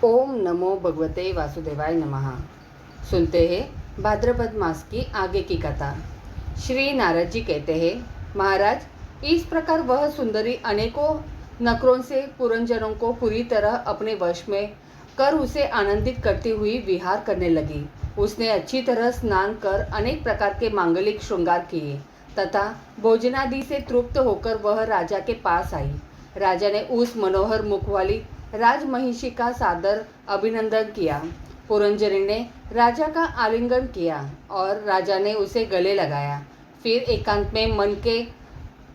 ओम नमो भगवते वासुदेवाय नमः। सुनते हैं भाद्रपद मास की आगे की कथा। श्री नारद जी कहते हैं, महाराज, इस प्रकार वह सुंदरी अनेकों नखरों से पुरंजनों को पूरी तरह अपने वश में कर उसे आनंदित करती हुई विहार करने लगी। उसने अच्छी तरह स्नान कर अनेक प्रकार के मांगलिक श्रृंगार किए तथा भोजनादि से तृप्त होकर वह राजा के पास आई। राजा ने उस मनोहर मुख वाली राजमहिषी का सादर अभिनंदन किया। पुरंजनी ने राजा का आलिंगन किया और राजा ने उसे गले लगाया। फिर एकांत में मन के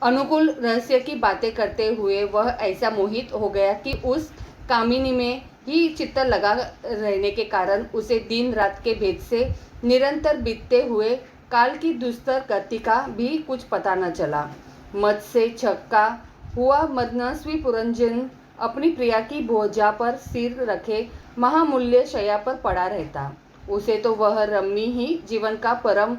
अनुकूल रहस्य की बातें करते हुए वह ऐसा मोहित हो गया कि उस कामिनी में ही चित्त लगा रहने के कारण उसे दिन रात के भेद से निरंतर बीतते हुए काल की दुस्तर गति का भी कुछ पता न चला। मद से छक्का हुआ मदनस्वी पुरंजन अपनी प्रिया की भुजा पर सिर रखे महामूल्य शैया पर पड़ा रहता। उसे तो वह रमणी ही जीवन का परम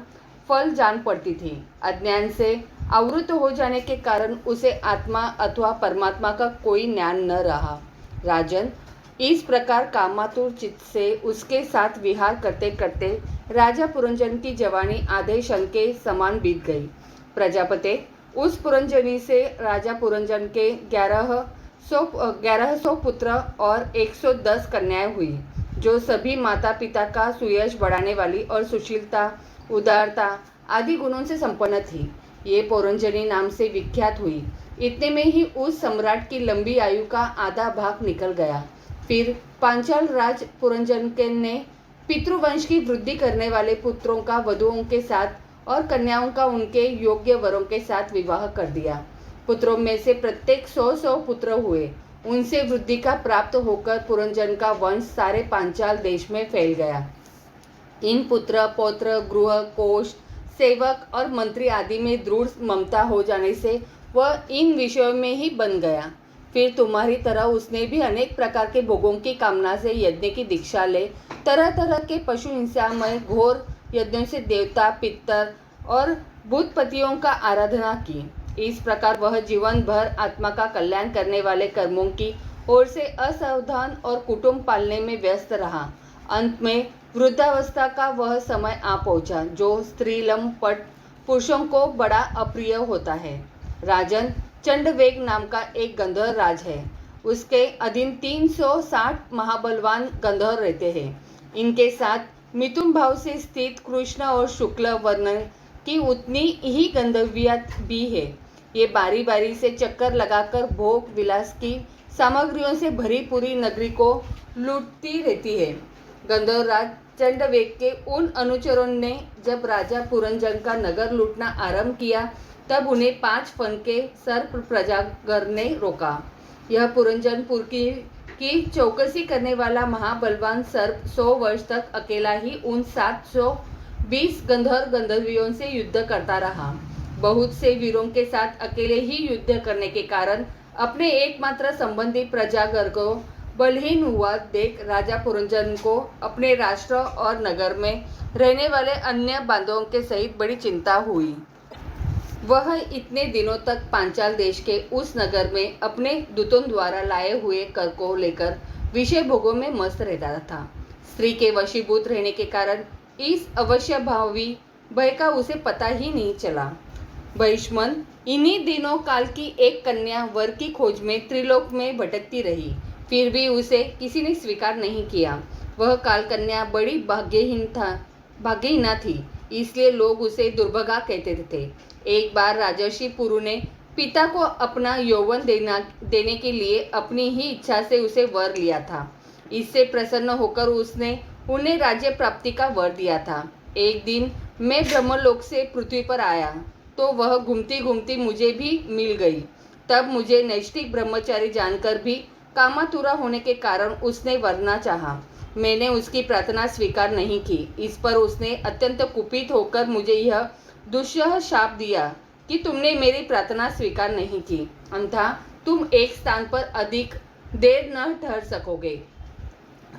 फल जान पड़ती थी। अज्ञान से आवृत हो जाने के कारण उसे आत्मा अथवा परमात्मा का कोई ज्ञान न रहा। राजन, इस प्रकार कामातुर चित्त से उसके साथ विहार करते करते राजा पुरंजन की जवानी आधे क्षण के समान बीत गई। प्रजापति, उस पुरंजनी से राजा पुरंजन के 1100 पुत्र और 110 कन्याएं हुई, जो सभी माता पिता का सुयश बढ़ाने वाली और सुशीलता, उदारता आदि गुणों से संपन्न थी। ये पुरंजनी नाम से विख्यात हुई। इतने में ही उस सम्राट की लंबी आयु का आधा भाग निकल गया। फिर पांचाल राज पुरंजन ने पितृवंश की वृद्धि करने वाले पुत्रों का वधुओं के साथ और कन्याओं का उनके योग्य वरों के साथ विवाह कर दिया। पुत्रों में से प्रत्येक 100 पुत्र हुए। उनसे वृद्धि का प्राप्त होकर पुरंजन का वंश सारे पांचाल देश में फैल गया। इन पुत्र पौत्र गृह कोष सेवक और मंत्री आदि में दृढ़ ममता हो जाने से वह इन विषयों में ही बन गया। फिर तुम्हारी तरह उसने भी अनेक प्रकार के भोगों की कामना से यज्ञ की दीक्षा ले तरह तरह के पशु हिंसामय घोर यज्ञों से देवता पितर और भूतपतियों का आराधना की। इस प्रकार वह जीवन भर आत्मा का कल्याण करने वाले कर्मों की ओर से असावधान और कुटुंब पालने में व्यस्त रहा। अंत में वृद्धावस्था का वह समय आ पहुंचा जो स्त्रीलम पट पुरुषों को बड़ा अप्रिय होता है। राजन, चंडवेग नाम का एक गंधर्व राज है। उसके अधीन 360 महाबलवान गंधर्व रहते हैं। इनके साथ मिथुन भाव से स्थित कृष्ण और शुक्ल वर्ण की उतनी ही गंधर्विया भी है। ये बारी बारी से चक्कर लगाकर भोग विलास की सामग्रियों से भरी पूरी नगरी को लूटती रहती है। गंधर्वराज चंडवेग के उन अनुचरों ने जब राजा पुरंजन का नगर लूटना आरंभ किया तब उन्हें 5 फन के सर्प प्रजागर ने रोका। यह पुरंजनपुर की चौकसी करने वाला महाबलवान सर्प 100 वर्ष तक अकेला ही उन 720 गंधर्व गंधर्वियों से युद्ध करता रहा। बहुत से वीरों के साथ अकेले ही युद्ध करने के कारण अपने एकमात्र संबंधी प्रजागर को बलहीन हुआ देख राजा पुरंजन को अपने राष्ट्र और नगर में रहने वाले अन्य बांधवों के सहित बड़ी चिंता हुई। वह इतने दिनों तक पांचाल देश के उस नगर में अपने दूतों द्वारा लाए हुए कर को लेकर विषय भोगों में मस्त रहता था। स्त्री के वशीभूत रहने के कारण इस अवश्य भावी भय का उसे पता ही नहीं चला। बहिष्मन इन्हीं दिनों काल की एक कन्या वर की खोज में त्रिलोक में भटकती रही, फिर भी उसे किसी ने स्वीकार नहीं किया। वह काल कन्या बड़ी भाग्यहीना थी, इसलिए लोग उसे दुर्भागा कहते थे। एक बार राजर्षि पुरु ने पिता को अपना यौवन देने के लिए अपनी ही इच्छा से उसे वर लिया था। इससे प्रसन्न होकर उसने उन्हें राज्य प्राप्ति का वर दिया था। एक दिन मैं ब्रह्मलोक से पृथ्वी पर आया तो वह घूमती घूमती मुझे भी मिल गई। तब मुझे नैष्ठिक ब्रह्मचारी जानकर भी कामातुरा होने के कारण उसने वरना चाहा। मैंने उसकी प्रार्थना स्वीकार नहीं की। इस पर उसने अत्यंत कुपित होकर मुझे यह दुस्सह शाप दिया कि तुमने मेरी प्रार्थना स्वीकार नहीं की, अन्यथा तुम एक स्थान पर अधिक देर न ठहर सकोगे।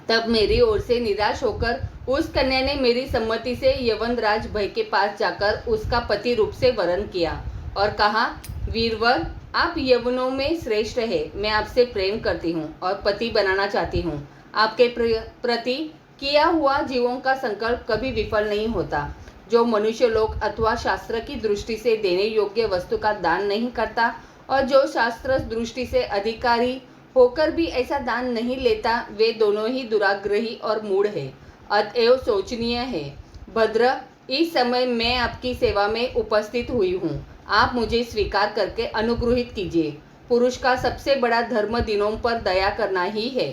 तब मेरी ओर से निराश होकर उस कन्या ने मेरी सम्मति से यवनराज भय के पास जाकर उसका पति रूप से वरण किया और कहा, वीरवर, आप यवनों में श्रेष्ठ है। मैं आपसे प्रेम करती हूँ और पति बनाना चाहती हूँ। आपके प्रति किया हुआ जीवों का संकल्प कभी विफल नहीं होता। जो मनुष्य लोक अथवा शास्त्र की दृष्टि से देने योग्य वस्तु का दान नहीं करता और जो शास्त्र दृष्टि से अधिकारी होकर भी ऐसा दान नहीं लेता, वे दोनों ही दुराग्रही और मूढ़ है। अतएव सोचनीय है। भद्र, इस समय मैं आपकी सेवा में उपस्थित हुई हूँ। आप मुझे स्वीकार करके अनुग्रहित कीजिए। पुरुष का सबसे बड़ा धर्म दिनों पर दया करना ही है।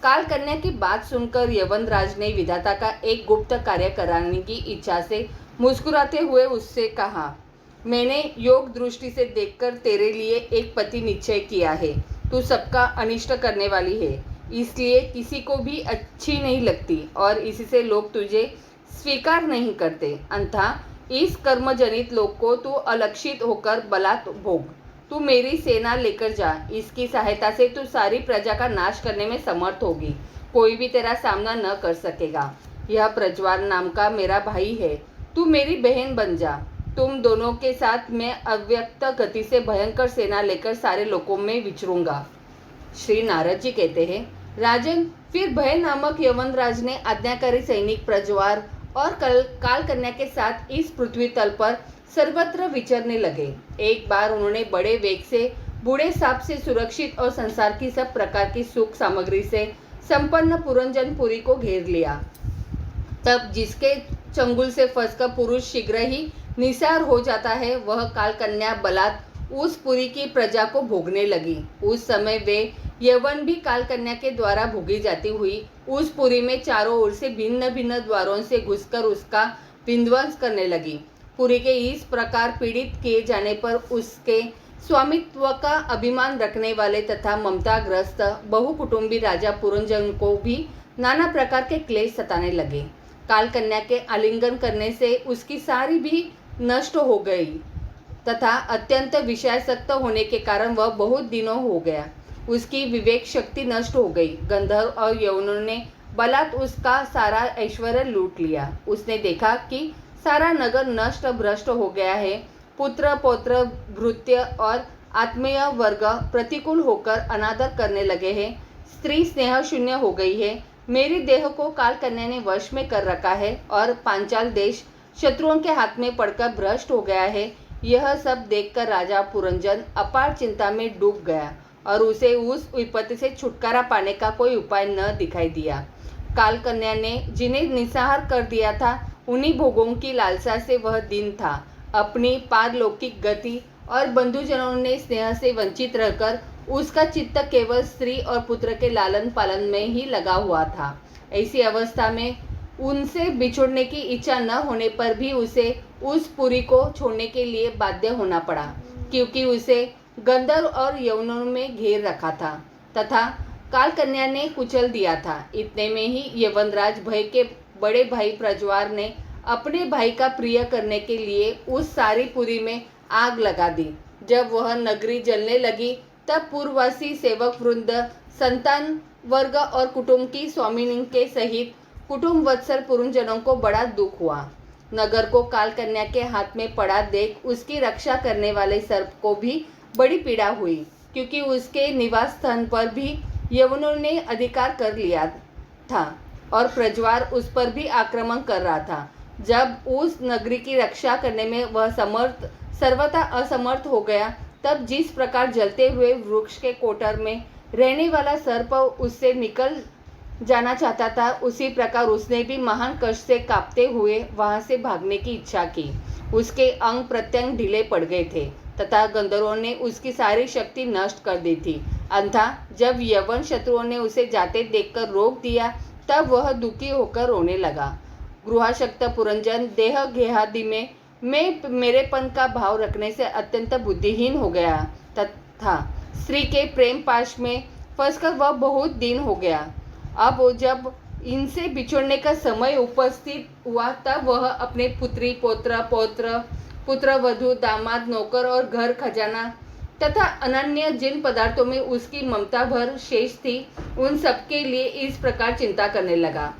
काल कन्या की बात सुनकर यवनराज ने विधाता का एक गुप्त कार्य कराने की इच्छा से मुस्कुराते हुए उससे कहा, मैंने योग दृष्टि से देखकर तेरे लिए एक पति निश्चय किया है। तू सबका अनिष्ट करने वाली है, इसलिए किसी को भी अच्छी नहीं लगती और इससे लोग तुझे स्वीकार नहीं करते। अन्यथा इस कर्मजनित लोक को तू अलक्षित होकर बलात् भोग। तू मेरी सेना लेकर जा, इसकी सहायता से तू सारी प्रजा का नाश करने में समर्थ होगी। कोई भी तेरा सामना न कर सकेगा। यह प्रज्वाल नाम का मेरा भाई है, तू मेरी बहन बन जा। तुम दोनों के साथ मैं अव्यक्त गति से भयंकर सेना लेकर सारे लोकों में विचरूंगा। श्री नारद जी कहते हैं, राजन, फिर भय नामक यवनराज ने आज्ञाकारी सैनिक प्रज्वाल और काल कन्या के साथ इस पृथ्वी तल पर सर्वत्र विचरने लगे। एक बार उन्होंने बड़े वेग से बूढ़े सांप से सुरक्षित और संसार की सब प्रकार की सुख सामग्री से संपन्न पुरंजनपुरी को घेर लिया। तब जिसके चंगुल से फंसकर पुरुष शीघ्र ही निसार हो जाता है, वह काल कन्या बलात् उस पुरी की प्रजा को भोगने लगी। उस समय वे यवन भी काल कन्या के द्वारा भोगी जाती हुई उस पुरी में चारों ओर से भिन्न भिन्न द्वारों से घुसकर उसका विध्वंस करने लगी। पुरी के इस प्रकार पीड़ित किए जाने पर उसके स्वामित्व का अभिमान रखने वाले तथा ममताग्रस्त बहुकुटुंबी राजा पुरंजन को भी नाना प्रकार के क्लेश सताने लगे। काल कन्या के आलिंगन करने से उसकी सारी भी नष्ट हो गई तथा अत्यंत विषयासक्त होने के कारण वह बहुत दिनों हो गया उसकी विवेक शक्ति नष्ट हो गई। गंधर्व और यवनों ने बलात् उसका सारा ऐश्वर्य लूट लिया। उसने देखा कि सारा नगर नष्ट भ्रष्ट हो गया है। पुत्र पौत्र भृत्य और आत्मीय वर्ग प्रतिकूल होकर अनादर करने लगे हैं। स्त्री स्नेह शून्य हो गई है। मेरी देह को काल कन्या ने वश में कर रखा है और पांचाल देश शत्रुओं के हाथ में पड़कर भ्रष्ट हो गया है। यह सब देखकर राजा पुरंजन अपार चिंता में डूब गया और उसे उस विपत्ति से छुटकारा पाने का कोई उपाय न दिखाई दिया। काल कन्या ने जिन्हें निस्सहार कर दिया था, उन्हीं भोगों की लालसा से वह दिन था। अपनी पारलौकिक गति और बंधुजनों ने स्नेह से वंचित रहकर उसका चित्त केवल स्त्री और पुत्र के लालन पालन में ही लगा हुआ था। ऐसी अवस्था में उनसे बिछुड़ने की इच्छा न होने पर भी उसे उस पुरी को छोड़ने के लिए बाध्य होना पड़ा, क्योंकि उसे गंधर्व और यवनों में घेर रखा था तथा काल कन्या ने कुचल दिया था। इतने में ही यवनराज भय के बड़े भाई प्रज्वाल ने अपने भाई का प्रिय करने के लिए उस सारी पुरी में आग लगा दी। जब वह नगरी जलने लगी तब पूर्ववासी सेवक वृंद, संतान वर्ग और कुटुंब की स्वामिनी के सहित कुटुंब वत्सल पुरंजनों को बड़ा दुख हुआ। नगर को काल कन्या के हाथ में पड़ा देख उसकी रक्षा करने वाले सर्प को भी बड़ी पीड़ा हुई, क्योंकि उसके निवास स्थान पर भी यवनों ने अधिकार कर लिया था और प्रज्वाल उस पर भी आक्रमण कर रहा था। जब उस नगरी की रक्षा करने में वह सर्वथा असमर्थ हो गया, तब जिस प्रकार जलते हुए वृक्ष के कोटर में रहने वाला सर्प उससे निकल जाना चाहता था, उसी प्रकार उसने भी महान कष्ट से कांपते हुए वहां से भागने की इच्छा की। उसके अंग प्रत्यंग ढीले पड़ गए थे तथा गंधर्वों ने उसकी सारी शक्ति नष्ट कर दी थी। अन्यथा जब यवन शत्रुओं ने उसे जाते देखकर रोक दिया, तब वह दुखी होकर रोने लगा। गृहाशक्त पुरंजन देह गेहादि में मेरेपन का भाव रखने से अत्यंत बुद्धिहीन हो गया तथा स्त्री के प्रेम पाश में फंसकर वह बहुत दिन हो गया। अब जब इनसे बिछुड़ने का समय उपस्थित हुआ, तब वह अपने पुत्री पुत्र वधु, दामाद, नौकर और घर खजाना तथा अनन्य जिन पदार्थों में उसकी ममता भर शेष थी, उन सबके लिए इस प्रकार चिंता करने लगा।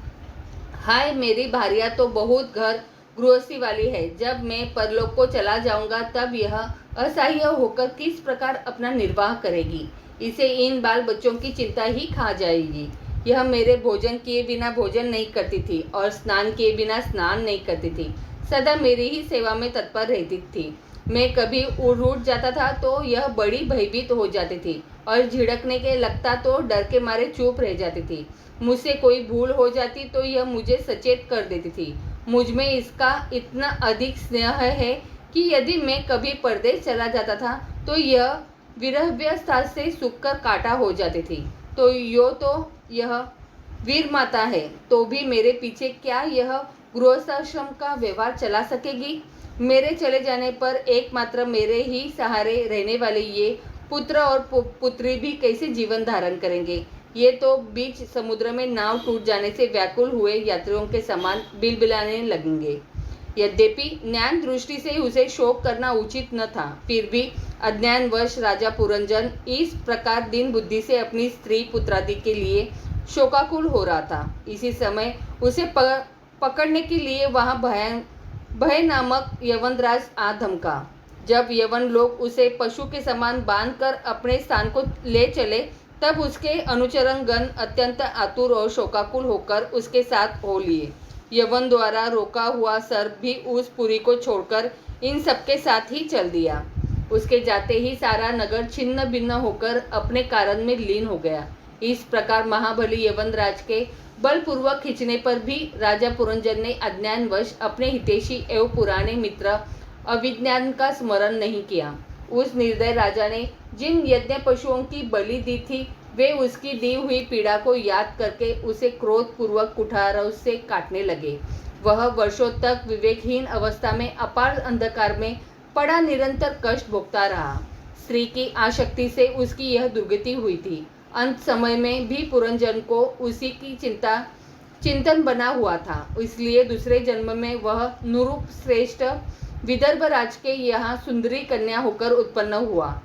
हाय, मेरी भार्या तो बहुत घर गृहस्थी वाली है। जब मैं परलोक को चला जाऊंगा तब यह असह्य होकर किस प्रकार अपना निर्वाह करेगी। इसे इन बाल बच्चों की चिंता ही खा जाएगी। यह मेरे भोजन किए बिना भोजन नहीं करती थी और स्नान किए बिना स्नान नहीं करती थी। सदा मेरी ही सेवा में तत्पर रहती थी। मैं कभी रूठ जाता था तो यह बड़ी भयभीत हो जाती थी और झिड़कने के लगता तो डर के मारे चुप रह जाती थी। मुझसे कोई भूल हो जाती तो यह मुझे सचेत कर देती थी। मुझ में इसका इतना अधिक स्नेह है कि यदि मैं कभी परदेश चला जाता था तो यह विरहव्यस्था से सूख कर कांटा हो जाती थी। तो यह वीर माता है, तो भी मेरे पीछे क्या यह गृहस्थाश्रम का व्यवहार चला सकेगी? मेरे चले जाने पर एकमात्र मेरे ही सहारे रहने वाले ये पुत्र और पुत्री भी कैसे जीवन धारण करेंगे? ये तो बीच समुद्र में नाव टूट जाने से व्याकुल हुए यात्रियों के समान बिलबिलाने लगेंगे। यद्यपि ज्ञान दृष्टि से उसे शोक करना उचित न था, फिर भी अज्ञानवश राजा पुरंजन इस प्रकार दीन बुद्धि से अपनी स्त्री पुत्रादि के लिए शोकाकुल हो रहा था। इसी समय उसे पकड़ने के लिए वहां भय नामक यवनराज आ धमका। जब यवन लोग उसे पशु के समान बांधकर अपने स्थान को ले चले, तब उसके अनुचरण गण अत्यंत आतुर और शोकाकुल होकर उसके साथ हो लिए। यवन द्वारा रोका हुआ सर्प भी उस पुरी को छोड़कर इन सबके साथ ही चल दिया। उसके जाते ही सारा नगर छिन्न भिन्न होकर अपने कारण में लीन हो गया। इस प्रकार महाबली यवनराज के बलपूर्वक खींचने पर भी राजा पुरंजन ने अज्ञानवश अपने हितैषी एवं पुराने मित्र अविज्ञान का स्मरण नहीं किया। उस निर्दय राजा ने जिन यज्ञ पशुओं की बलि दी थी, वे उसकी दी हुई पीड़ा को याद करके उसे क्रोध पूर्वक कुठारों से काटने लगे। वह वर्षों तक विवेकहीन अवस्था में अपार अंधकार में पड़ा निरंतर कष्ट भोगता रहा। स्त्री की आसक्ति से उसकी यह दुर्गति हुई थी। अंत समय में भी पुरंजन को उसी की चिंतन बना हुआ था, इसलिए दूसरे जन्म में वह नुरूप श्रेष्ठ विदर्भ राज के यहाँ सुंदरी कन्या होकर उत्पन्न हुआ।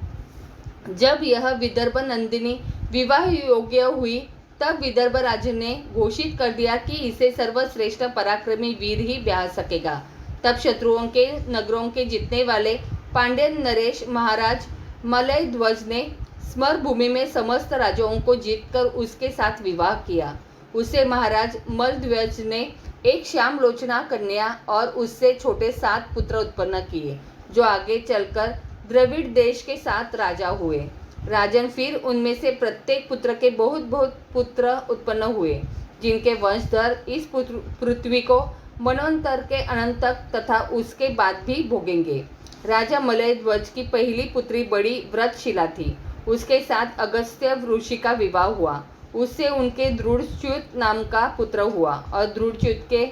जब यह विदर्भ नंदिनी विवाह योग्य हुई, तब विदर्भ राज ने घोषित कर दिया कि इसे सर्वश्रेष्ठ पराक्रमी वीर ही ब्याह सकेगा। तब शत्रुओं के नगरों के जीतने वाले पांड्यन नरेश महाराज मलय ध्वज ने स्मर भूमि में समस्त राजाओं को जीतकर उसके साथ विवाह किया। उससे महाराज मलध्वज ने एक श्याम लोचना कन्या और उससे छोटे 7 पुत्र उत्पन्न किए, जो आगे चलकर द्रविड़ देश के 7 राजा हुए। राजन फिर उनमें से प्रत्येक पुत्र के बहुत बहुत पुत्र उत्पन्न हुए, जिनके वंशधर इस पृथ्वी को मनवंतर के अनंत तक तथा उसके बाद भी भोगेंगे। राजा मलय ध्वज की पहली पुत्री बड़ी व्रतशिला थी। उसके साथ अगस्त्य ऋषि का विवाह हुआ। उससे उनके दृढ़च्युत नाम का पुत्र हुआ और दृढ़च्युत के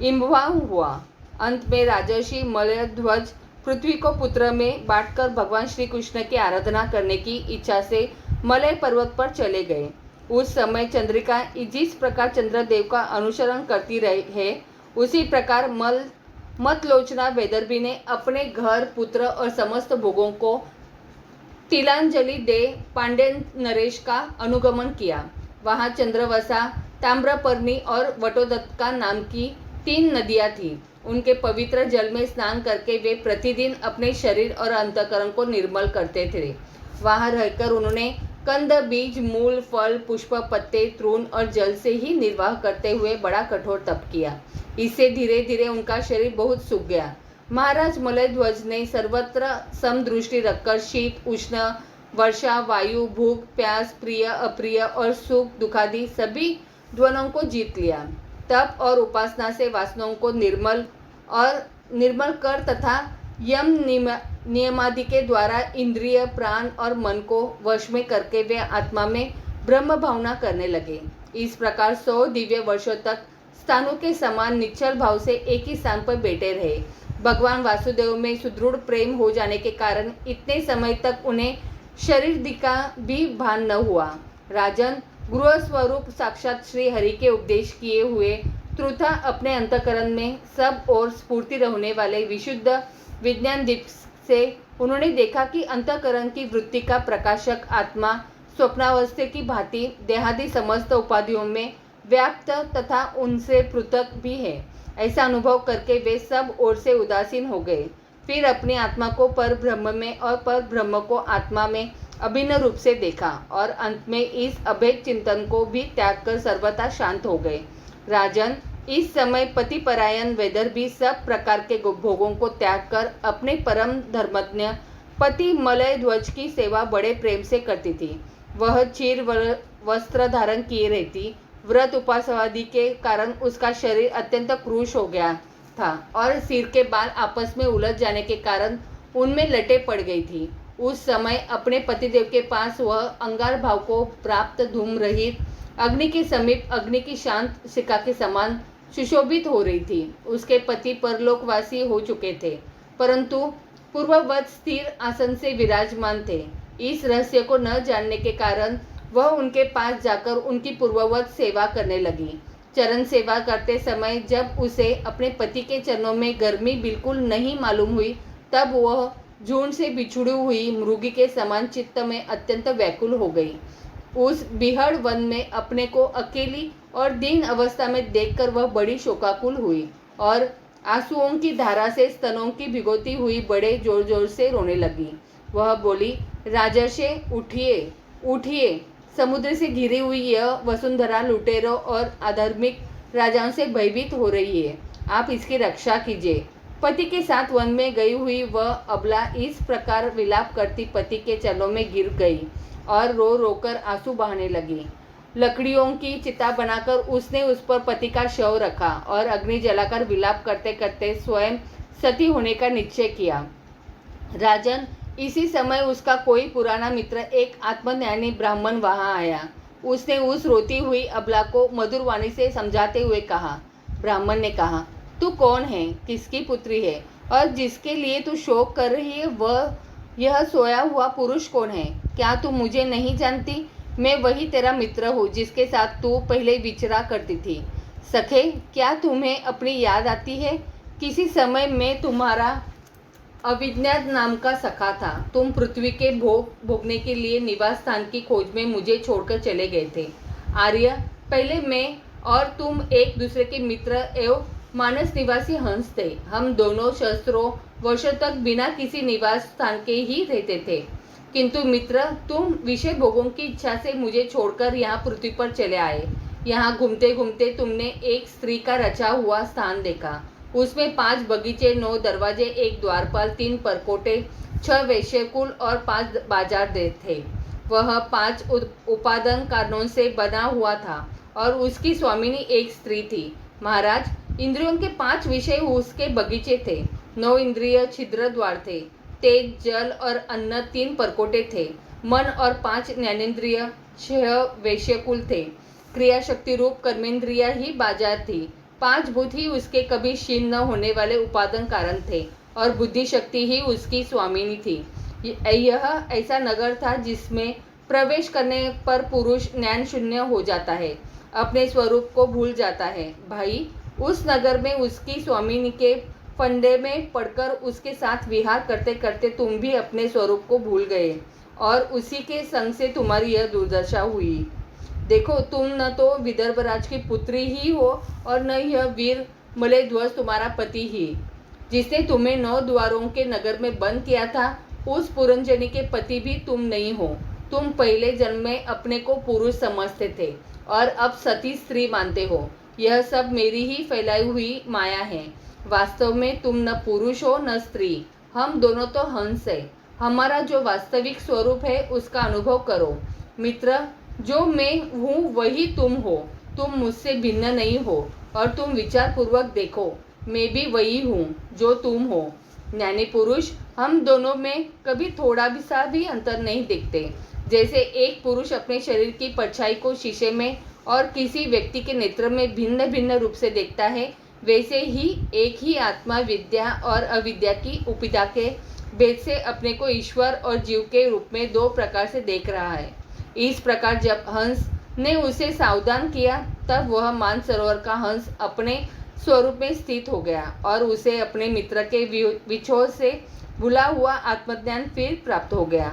इम्भवान हुआ। अंत में राजर्षि मलय ध्वज पृथ्वी को पुत्र में बांटकर भगवान श्री कृष्ण की आराधना करने की इच्छा से मलय पर्वत पर चले गए। उस समय चंद्रिका जिस प्रकार चंद्रदेव का अनुसरण करती रही है, उसी प्रकार मतलोचना वैदर्भी ने अपने घर, पुत्र और समस्त भोगों को तिलांजलि दे पांड्यन नरेश का अनुगमन किया। वहाँ चंद्रवसा, ताम्रपर्णी और वटोदत्का नाम की 3 नदियाँ थीं। उनके पवित्र जल में स्नान करके वे प्रतिदिन अपने शरीर और अंतःकरण को निर्मल करते थे। वहाँ रहकर उन्होंने कंद, बीज, मूल, फल, पुष्प, पत्ते, तृण और जल से ही निर्वाह करते हुए बड़ा कठोर तप किया। इससे धीरे धीरे उनका शरीर बहुत सूख गया। महाराज मलय ध्वज ने सर्वत्र समदृष्टि रखकर शीत, उष्ण, वर्षा, वायु, भूख, प्यास, प्रिय, अप्रिय और सुख दुखादि सभी ध्वनों को जीत लिया। तप और उपासना से वासनाओं को निर्मल कर तथा यम नियमादि के द्वारा इंद्रिय, प्राण और मन को वश में करके वे आत्मा में ब्रह्म भावना करने लगे। इस प्रकार 100 दिव्य वर्षों तक स्थानों के समान निश्चल भाव से एक ही स्थान पर बैठे रहे। भगवान वासुदेव में सुदृढ़ प्रेम हो जाने के कारण इतने समय तक उन्हें शरीर का भी भान न हुआ। राजन, गृह स्वरूप साक्षात श्री हरि के उपदेश किए हुए त्रुथा अपने अंतःकरण में सब और स्फूर्ति रहने वाले विशुद्ध विज्ञान दीप से उन्होंने देखा कि अंतःकरण की वृत्ति का प्रकाशक आत्मा स्वप्नावस्था की भांति देहादि समस्त उपाधियों में व्याप्त तथा उनसे पृथक भी है। ऐसा अनुभव करके वे सब ओर से उदासीन हो गए। फिर अपनी आत्मा को पर ब्रह्म में और पर ब्रह्म को आत्मा में अभिन्न रूप से देखा और अंत में इस अभेद चिंतन को भी त्याग कर सर्वथा शांत हो गए। राजन, इस समय पति परायण वेदर भी सब प्रकार के भोगों को त्याग कर अपने परम धर्मज्ञ पति मलय ध्वज की सेवा बड़े प्रेम से करती थी। वह चीर वस्त्र धारण किए रहती। व्रत उपवास आदि के कारण उसका शरीर अत्यंत क्रूश हो गया था और सिर के बाल आपस में उलझ जाने के कारण उनमें लटे पड़ गई थी। उस समय अपने पतिदेव के पास वह अंगार भाव को प्राप्त धूम रहित अग्नि के समीप अग्नि की शांत शिखा के समान सुशोभित हो रही थी। उसके पति परलोकवासी हो चुके थे, परंतु पूर्ववत स्थिर आसन से विराजमान थे। इस रहस्य को न जानने के कारण वह उनके पास जाकर उनकी पूर्ववत सेवा करने लगी। चरण सेवा करते समय जब उसे अपने पति के चरणों में गर्मी बिल्कुल नहीं मालूम हुई, तब वह झुंड से बिछुड़ी हुई मृगी के समान चित्त में अत्यंत व्याकुल हो गई। उस बिहड़ वन में अपने को अकेली और दीन अवस्था में देखकर वह बड़ी शोकाकुल हुई और आंसुओं की धारा से स्तनों की भिगोती हुई बड़े जोर जोर से रोने लगी। वह बोली, राजर्षि, उठिए उठिए, समुद्र से घिरी हुई यह वसुंधरा लुटेरों और अधार्मिक राजाओं से भयभीत हो रही है। आप इसकी रक्षा कीजिए। पति के साथ वन में गई हुई वह अबला इस प्रकार विलाप करती पति के चरणों में गिर गई और रो रोकर आंसू बहाने लगी। लकड़ियों की चिता बनाकर उसने उस पर पति का शव रखा और अग्नि जलाकर विलाप करते करते स्वयं सती होने का निश्चय किया। राजन, इसी समय उसका कोई पुराना मित्र एक आत्मज्ञानी ब्राह्मण वहां आया। उसने उस रोती हुई अबला को मधुर वाणी से समझाते हुए कहा। ब्राह्मण ने कहा, तू कौन है, किसकी पुत्री है और जिसके लिए तू शोक कर रही है वह यह सोया हुआ पुरुष कौन है? क्या तू मुझे नहीं जानती? मैं वही तेरा मित्र हूँ जिसके साथ तू पहले विचरा करती थी। सखे, क्या तुम्हें अपनी याद आती है? किसी समय मैं तुम्हारा अविज्ञात नाम का सखा था। तुम पृथ्वी के भोगने के लिए निवास स्थान की खोज में मुझे छोड़कर चले गए थे। आर्य, पहले मैं और तुम एक दूसरे के मित्र एवं मानस निवासी हंस थे। हम दोनों सहस्त्रों वर्षों तक बिना किसी निवास स्थान के ही रहते थे, किंतु मित्र, तुम विषय भोगों की इच्छा से मुझे छोड़कर यहाँ पृथ्वी पर चले आए। यहाँ घूमते घूमते तुमने एक स्त्री का रचा हुआ स्थान देखा। उसमें 5 बगीचे, 9 दरवाजे, 1 द्वारपाल, 3 परकोटे, 6 वैश्यकुल और 5 बाजार थे। वह 5 उपादान कारणों से बना हुआ था और उसकी स्वामिनी एक स्त्री थी। महाराज, इंद्रियों के 5 विषय उसके बगीचे थे। 9 इंद्रिय छिद्र द्वार थे। तेज, जल और अन्न 3 परकोटे थे। मन और 5 ज्ञानेन्द्रिय, 6 वैश्यकुल थे। क्रिया शक्ति रूप कर्मेंद्रिया ही बाजार थी। 5 भूत ही उसके कभी क्षीण न होने वाले उपादान कारण थे और बुद्धि शक्ति ही उसकी स्वामिनी थी। यह ऐसा नगर था जिसमें प्रवेश करने पर पुरुष ज्ञान शून्य हो जाता है, अपने स्वरूप को भूल जाता है। भाई, उस नगर में उसकी स्वामिनी के फंदे में पड़कर उसके साथ विहार करते करते तुम भी अपने स्वरूप को भूल गए और उसी के संग से तुम्हारी यह दुर्दशा हुई। देखो, तुम न तो विदर्भराज की पुत्री ही हो और न यह वीर मलय ध्वज तुम्हारा पति ही। जिसने तुम्हें 9 द्वारों के नगर में बंद किया था, उस पुरंजनी के पति भी तुम नहीं हो। तुम पहले जन्म में अपने को पुरुष समझते थे और अब सती स्त्री मानते हो। यह सब मेरी ही फैलाई हुई माया है। वास्तव में तुम न पुरुष हो न स्त्री, हम दोनों तो हंस है। हमारा जो वास्तविक स्वरूप है उसका अनुभव करो। मित्र, जो मैं हूँ वही तुम हो। तुम मुझसे भिन्न नहीं हो और तुम विचार पूर्वक देखो, मैं भी वही हूँ जो तुम हो। ज्ञानी पुरुष हम दोनों में कभी थोड़ा भी सा भी अंतर नहीं दिखते। जैसे एक पुरुष अपने शरीर की परछाई को शीशे में और किसी व्यक्ति के नेत्र में भिन्न भिन्न रूप से देखता है, वैसे ही एक ही आत्मा विद्या और अविद्या की उपिदा के भेद से अपने को ईश्वर और जीव के रूप में 2 प्रकार से देख रहा है। इस प्रकार जब हंस ने उसे सावधान किया, तब वह मानसरोवर का हंस अपने स्वरूप में स्थित हो गया और उसे अपने मित्र के विछोह से भुला हुआ आत्मज्ञान फिर प्राप्त हो गया।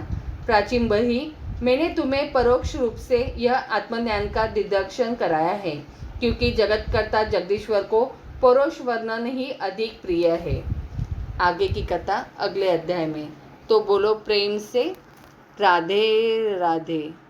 प्राचीन बही, मैंने तुम्हें परोक्ष रूप से यह आत्मज्ञान का दिग्दर्शन कराया है, क्योंकि जगतकर्ता जगदीश्वर को परोक्ष वर्णन ही अधिक प्रिय है। आगे की कथा अगले अध्याय में। तो बोलो प्रेम से राधे राधे।